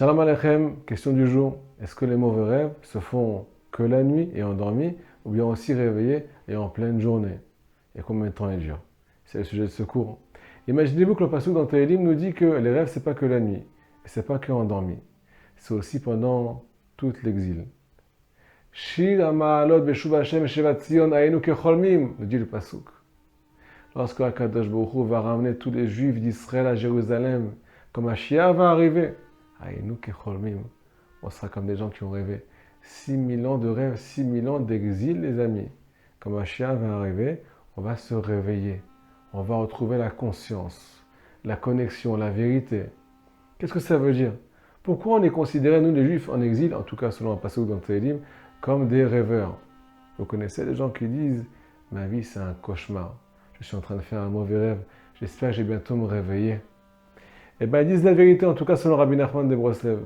Shalom Aleichem, question du jour. Est-ce que les mauvais rêves se font que la nuit et endormis, ou bien aussi réveillés et en pleine journée? Et combien de temps ils durent? C'est le sujet de ce cours. Imaginez-vous que le passage dans Tehillim nous dit que les rêves, c'est pas que la nuit, et c'est pas que endormi. C'est aussi pendant tout l'exil. Shir Ma'alot Beshuv Hashem Shevat Zion Ainu Kecholmim, nous dit le pasuk. Lorsque Akadosh Baruch Hu va ramener tous les Juifs d'Israël à Jérusalem, comme Mashiach va arriver, Ainu Kecholmim, on sera comme des gens qui ont rêvé. 6000 ans de rêve, 6000 ans d'exil, les amis. Quand Mashiach va arriver, on va se réveiller. On va retrouver la conscience, la connexion, la vérité. Qu'est-ce que ça veut dire? Pourquoi on est considérés, nous les Juifs, en exil, en tout cas selon un passage dans Tehillim, comme des rêveurs? Vous connaissez les gens qui disent « Ma vie, c'est un cauchemar. Je suis en train de faire un mauvais rêve. J'espère que je vais bientôt me réveiller. » Eh bien, ils disent la vérité, en tout cas selon Rabbi Nachman de Breslev.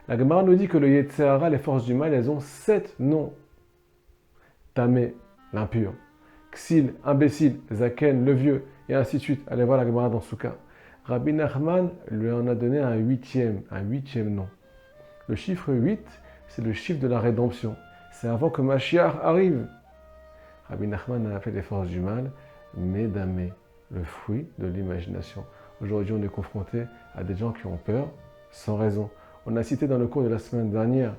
La Gemara nous dit que le Yetzer Hara, les forces du mal, elles ont 7 noms. Tamé, l'impur. Ksil, imbécile. Zaken, le vieux. Et ainsi de suite. Allez voir la Gemara dans Souka. Rabbi Nachman lui en a donné un huitième nom. Le chiffre 8, c'est le chiffre de la rédemption. C'est avant que Mashiach arrive. Rabbi Nachman a appelé les forces du mal Médamé, le fruit de l'imagination. Aujourd'hui, on est confronté à des gens qui ont peur sans raison. On a cité dans le cours de la semaine dernière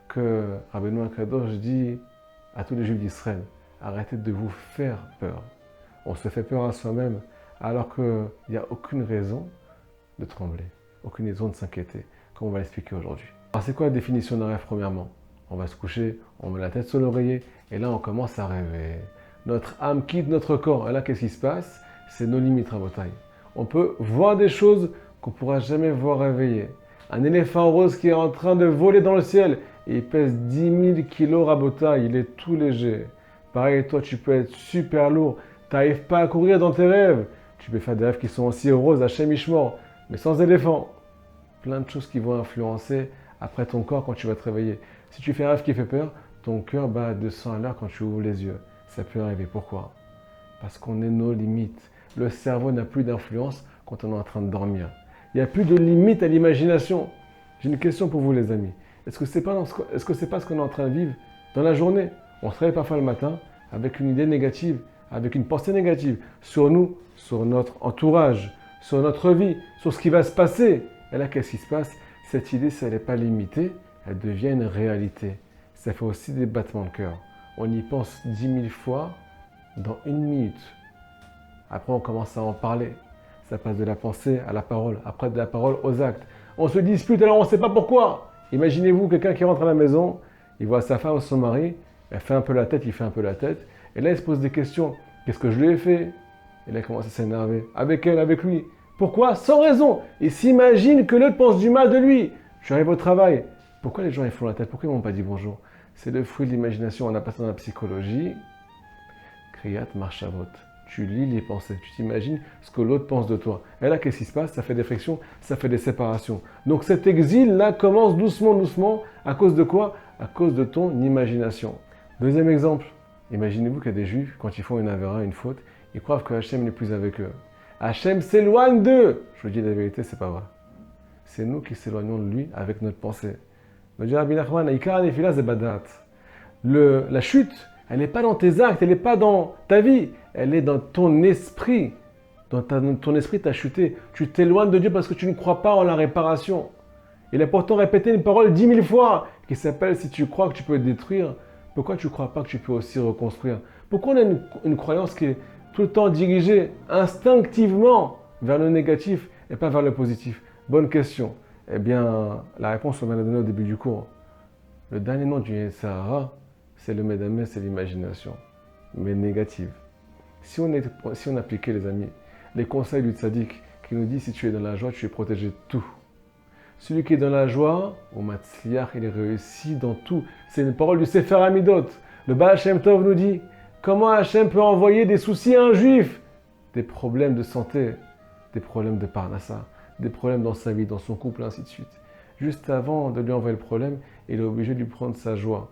que Rabbeinu Akadosh dit à tous les Juifs d'Israël, arrêtez de vous faire peur. On se fait peur à soi-même alors qu'il n'y a aucune raison de trembler, aucune raison de s'inquiéter, comme on va l'expliquer aujourd'hui. Alors c'est quoi la définition d'un rêve premièrement? On va se coucher, on met la tête sur l'oreiller et là on commence à rêver. Notre âme quitte notre corps et là qu'est-ce qui se passe? C'est nos limites à bataille. On peut voir des choses qu'on ne pourra jamais voir réveiller. Un éléphant rose qui est en train de voler dans le ciel et il pèse 10 000 kilos rabotaille, il est tout léger. Pareil, toi tu peux être super lourd, tu n'arrives pas à courir dans tes rêves. Tu peux faire des rêves qui sont aussi roses à Hashem Ishmor, mais sans éléphant. Plein de choses qui vont influencer après ton corps quand tu vas te réveiller. Si tu fais un rêve qui fait peur, ton cœur bat à 200 à l'heure quand tu ouvres les yeux. Ça peut arriver. Pourquoi? Parce qu'on est nos limites. Le cerveau n'a plus d'influence quand on est en train de dormir. Il n'y a plus de limite à l'imagination. J'ai une question pour vous les amis. Est-ce que c'est pas ce qu'on est en train de vivre dans la journée? On se réveille parfois le matin avec une idée négative, avec une pensée négative sur nous, sur notre entourage, sur notre vie, sur ce qui va se passer. Et là, qu'est-ce qui se passe? Cette idée, si elle n'est pas limitée, elle devient une réalité. Ça fait aussi des battements de cœur. On y pense 10 000 fois dans 1 minute. Après, on commence à en parler. Ça passe de la pensée à la parole, après de la parole aux actes. On se dispute, alors on ne sait pas pourquoi. Imaginez-vous quelqu'un qui rentre à la maison, il voit sa femme ou son mari, elle fait un peu la tête, il fait un peu la tête, et là il se pose des questions. Qu'est-ce que je lui ai fait? Et là il commence à s'énerver. Avec elle, avec lui. Pourquoi? Sans raison. Il s'imagine que l'autre pense du mal de lui. Je arrive au travail. Pourquoi les gens ils font la tête? Pourquoi ils ne m'ont pas dit bonjour? C'est le fruit de l'imagination. On a passé dans la psychologie. Kriyat Marshavot. Tu lis les pensées, tu t'imagines ce que l'autre pense de toi. Et là, qu'est-ce qui se passe? Ça fait des frictions, ça fait des séparations. Donc cet exil-là commence doucement, doucement. À cause de quoi? À cause de ton imagination. Deuxième exemple. Imaginez-vous qu'il y a des juifs, quand ils font une avéra, une faute, ils croient que Hachem n'est plus avec eux. Hachem s'éloigne d'eux. Je vous dis la vérité, c'est pas vrai. C'est nous qui s'éloignons de lui avec notre pensée. Me dit Rabbi Nachman, la chute, elle n'est pas dans tes actes, elle n'est pas dans ta vie, elle est dans ton esprit. Dans ton esprit, tu as chuté. Tu t'éloignes de Dieu parce que tu ne crois pas en la réparation. Il est pourtant répété une parole 10 000 fois qui s'appelle « Si tu crois que tu peux détruire, pourquoi tu ne crois pas que tu peux aussi reconstruire ?» Pourquoi on a une croyance qui est tout le temps dirigée instinctivement vers le négatif et pas vers le positif? Bonne question. Eh bien, la réponse, on va la donner au début du cours. Le dernier nom du Yetzer Hara, c'est le Médamé, c'est l'imagination, mais négative. Si on appliquait, les amis, les conseils du tzaddik qui nous dit si tu es dans la joie, tu es protégé de tout. Celui qui est dans la joie, au Matzliach, il réussit dans tout. C'est une parole du Sefer Hamidot. Le Baal Shem Tov nous dit comment Hachem peut envoyer des soucis à un juif? Des problèmes de santé, des problèmes de parnassa, des problèmes dans sa vie, dans son couple, ainsi de suite. Juste avant de lui envoyer le problème, il est obligé de lui prendre sa joie.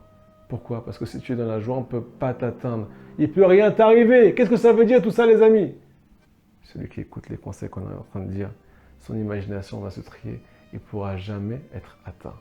Pourquoi? Parce que si tu es dans la joie, on ne peut pas t'atteindre. Il ne peut rien t'arriver. Qu'est-ce que ça veut dire tout ça, les amis? Celui qui écoute les conseils qu'on est en train de dire, son imagination va se trier. il ne pourra jamais être atteint.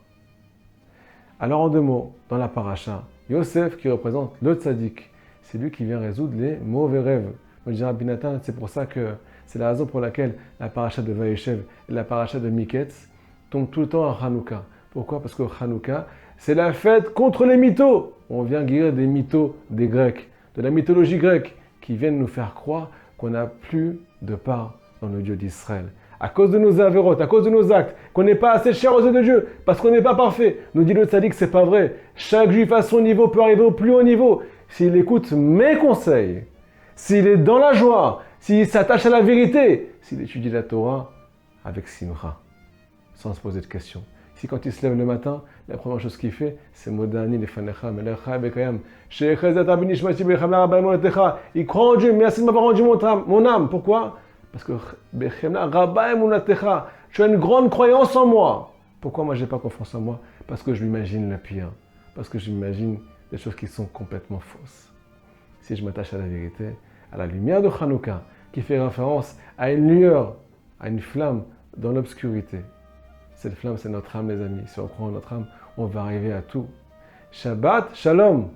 Alors en deux mots, dans la paracha, Yosef qui représente le tzaddik, c'est lui qui vient résoudre les mauvais rêves. Me dit Rabbi Nathan, c'est pour ça que c'est la raison pour laquelle la paracha de Vaïchev et la paracha de Miketz tombent tout le temps en Hanouka. Pourquoi? Parce que Hanouka, c'est la fête contre les mythos. On vient guérir des mythos des Grecs, de la mythologie grecque, qui viennent nous faire croire qu'on n'a plus de part dans le Dieu d'Israël. À cause de nos avérotes, à cause de nos actes, qu'on n'est pas assez cher aux yeux de Dieu, parce qu'on n'est pas parfait. Nous dit le tzaddik, c'est pas vrai. Chaque juif à son niveau peut arriver au plus haut niveau. S'il écoute mes conseils, s'il est dans la joie, s'il s'attache à la vérité, s'il étudie la Torah avec simcha, sans se poser de questions. Si quand il se lève le matin, la première chose qu'il fait, c'est Modani lefanecha melecha bekayam. Il croit en Dieu, merci de m'avoir rendu mon âme. Pourquoi? Parce que tu as une grande croyance en moi. Pourquoi moi je n'ai pas confiance en moi? Parce que je m'imagine le pire. Parce que je m'imagine des choses qui sont complètement fausses. Si je m'attache à la vérité, à la lumière de Hanouka, qui fait référence à une lueur, à une flamme dans l'obscurité. Cette flamme, c'est notre âme, les amis. Si on croit en notre âme, on va arriver à tout. Shabbat Shalom!